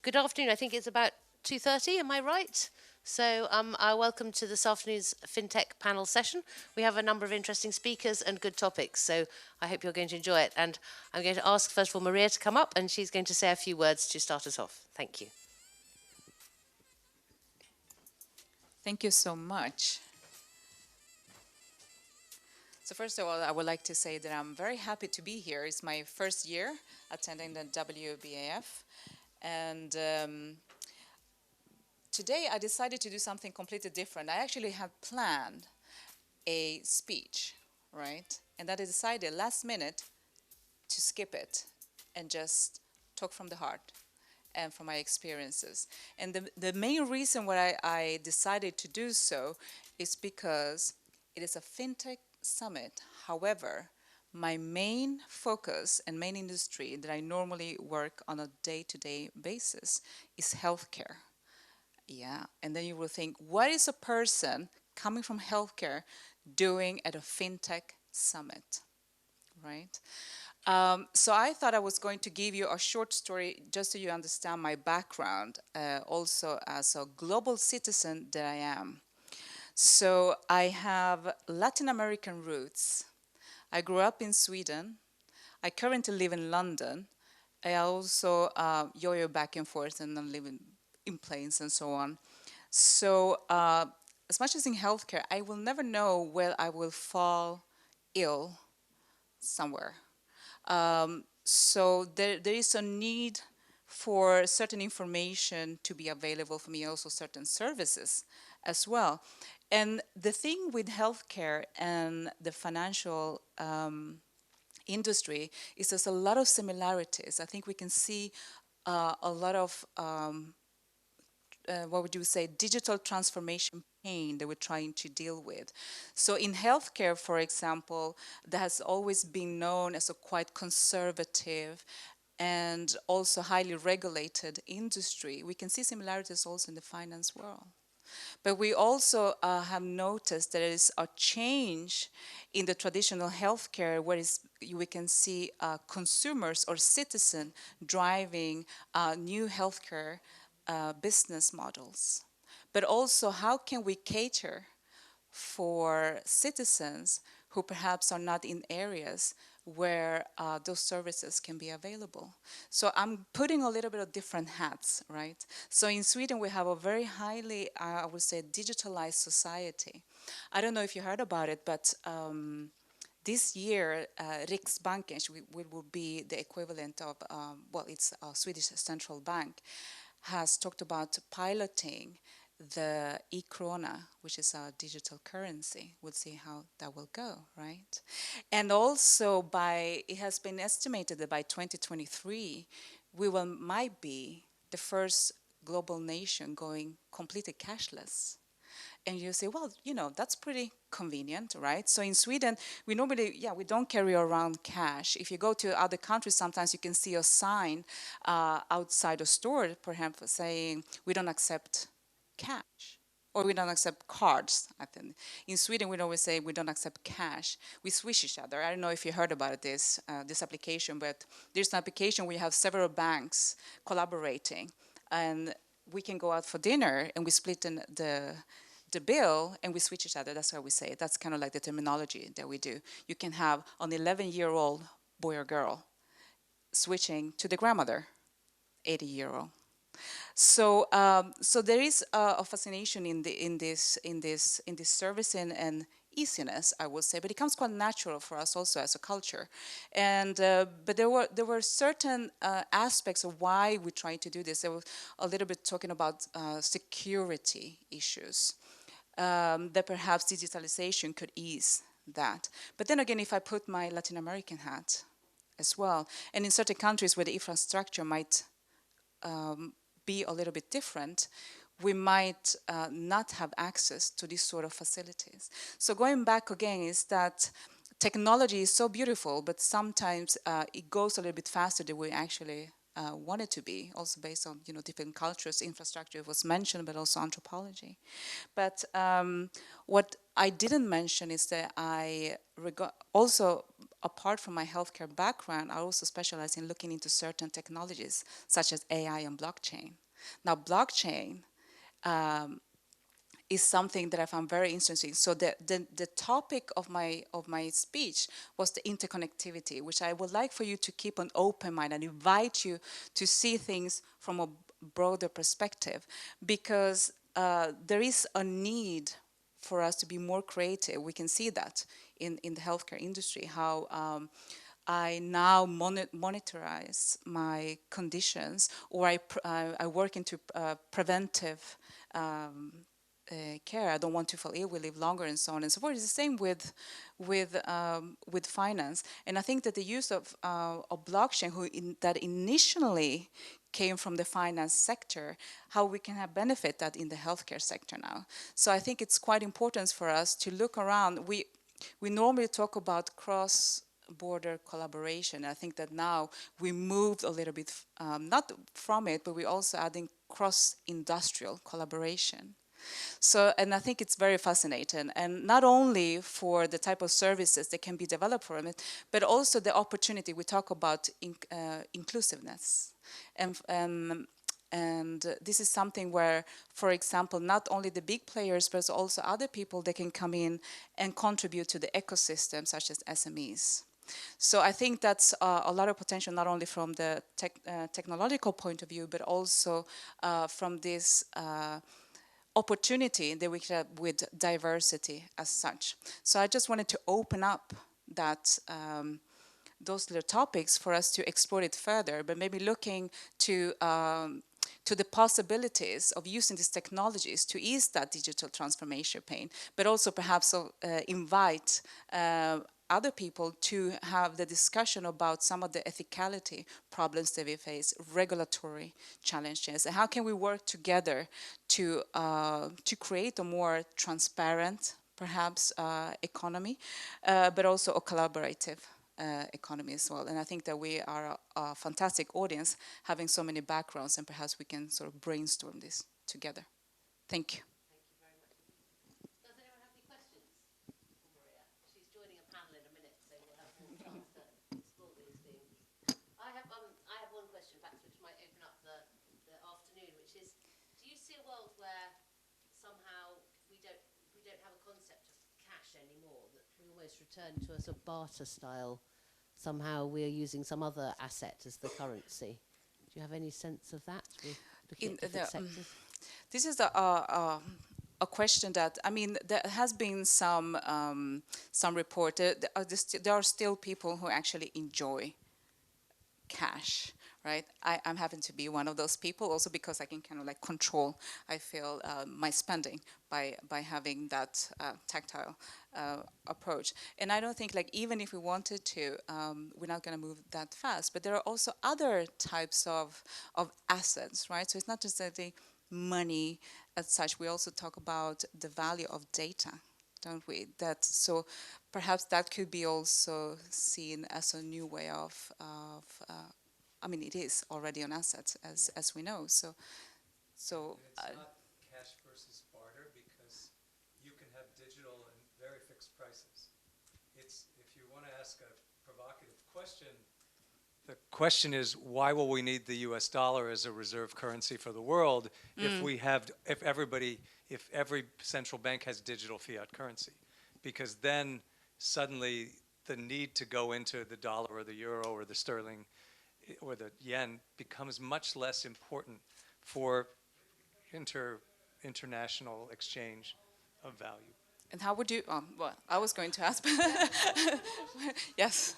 Good afternoon. I think it's about 2:30. Am I right? So, I welcome to this afternoon's Fintech panel session. We have a number of interesting speakers and good topics, so I hope you're going to enjoy it. And I'm going to ask, first of all, Maria to come up, and she's going to say a few words to start us off. Thank you. Thank you so much. So first of all, I would like to say that I'm very happy to be here. It's my first year attending the WBAF. And today I decided to do something completely different. I actually had planned a speech, right? And I decided last minute to skip it and just talk from the heart and from my experiences. And the main reason why I decided to do so is because it is a fintech summit. However, my main focus and main industry that I normally work on a day-to-day basis is healthcare. Yeah, and then you will think, what is a person coming from healthcare doing at a fintech summit, right? So I thought I was going to give you a short story just so you understand my background, also as a global citizen that I am. So I have Latin American roots. I grew up in Sweden. I currently live in London. I also yo-yo back and forth and I'm living in planes and so on. So as much as in healthcare, I will never know where I will fall ill somewhere. So there is a need for certain information to be available for me, also certain services as well. And the thing with healthcare and the financial industry is there's a lot of similarities. I think we can see a lot of what would you say, digital transformation pain that we're trying to deal with. So in healthcare, for example, that has always been known as a quite conservative and also highly regulated industry. We can see similarities also in the finance world. But we also have noticed there is a change in the traditional healthcare where we can see consumers or citizens driving new healthcare business models. But also, how can we cater for citizens who perhaps are not in areas where those services can be available? So I'm putting a little bit of different hats, right? So in Sweden, we have a very highly, I would say, digitalized society. I don't know if you heard about it, but this year, Riksbanken, which will be the equivalent of, well, it's a Swedish central bank, has talked about piloting the e-krona, which is our digital currency. We'll see how that will go, right? And also it has been estimated that by 2023, might be the first global nation going completely cashless. And you say, well, that's pretty convenient, right? So in Sweden, we normally, we don't carry around cash. If you go to other countries, sometimes you can see a sign outside a store, perhaps saying, we don't accept cash. Or we don't accept cards, I think. In Sweden, we always say we don't accept cash. We swish each other. I don't know if you heard about this application, but there's an application where you have several banks collaborating. And we can go out for dinner and we split the bill and we switch each other. That's how we say it. That's kind of like the terminology that we do. You can have an 11-year-old boy or girl switching to the grandmother, 80-year-old. So there is a fascination in this service and easiness, I would say, but it comes quite natural for us also as a culture. And but there were certain aspects of why we tried to do this. There was a little bit talking about security issues. That perhaps digitalization could ease that. But then again, if I put my Latin American hat as well, and in certain countries where the infrastructure might be a little bit different, we might not have access to these sort of facilities. So going back again is that technology is so beautiful, but sometimes it goes a little bit faster than we actually want it to be, also based on different cultures, infrastructure was mentioned, but also anthropology. But what I didn't mention is that also apart from my healthcare background, I also specialize in looking into certain technologies such as AI and blockchain. Now, blockchain is something that I found very interesting. So the topic of my speech was the interconnectivity, which I would like for you to keep an open mind and invite you to see things from a broader perspective, because there is a need for us to be more creative. We can see that in the healthcare industry, how I now monitorize my conditions, or I work into preventive care. I don't want to fall ill, we live longer, and so on and so forth. It's the same with finance, and I think that the use of blockchain, that initially came from the finance sector, how we can have benefit that in the healthcare sector now. So I think it's quite important for us to look around. We normally talk about cross-border collaboration. I think that now we moved a little bit, not from it, but we're also adding cross-industrial collaboration. So, and I think it's very fascinating, and not only for the type of services that can be developed from it, but also the opportunity. We talk about inclusiveness, and this is something where, for example, not only the big players, but also other people that can come in and contribute to the ecosystem, such as SMEs. So I think that's a lot of potential, not only from the technological point of view, but also from this opportunity that we have with diversity as such. So I just wanted to open up that those little topics for us to explore it further, but maybe looking to the possibilities of using these technologies to ease that digital transformation pain, but also perhaps invite other people to have the discussion about some of the ethicality problems that we face, regulatory challenges, and how can we work together to create a more transparent, perhaps, economy, but also a collaborative economy as well. And I think that we are a fantastic audience, having so many backgrounds, and perhaps we can sort of brainstorm this together. Thank you. Does anyone have any questions for Maria? She's joining a panel in a minute, so we'll have more chance to explore these themes. I have one question, perhaps, which might open up the afternoon, which is: do you see a world where somehow we don't have a concept of cash anymore? That we almost return to a sort of barter style. Somehow we are using some other asset as the currency. Do you have any sense of that? We're looking at different sectors. This is a question that, I mean, there has been some report. There are still people who actually enjoy cash, right? I'm happen to be one of those people, also because I can kind of like control, I feel, my spending by having that tactile approach. And I don't think, like, even if we wanted to, we're not going to move that fast. But there are also other types of assets, right? So it's not just that the money as such. We also talk about the value of data, don't we? That, so perhaps that could be also seen as a new way of I mean, it is already an asset, as we know. So It's not cash versus barter, because you can have digital and very fixed prices. It's, if you want to ask a provocative question, the question is, why will we need the US dollar as a reserve currency for the world if every central bank has digital fiat currency? Because then suddenly the need to go into the dollar or the euro or the sterling or the yen becomes much less important for international exchange of value. and how would you? Well, I was going to ask. Yes.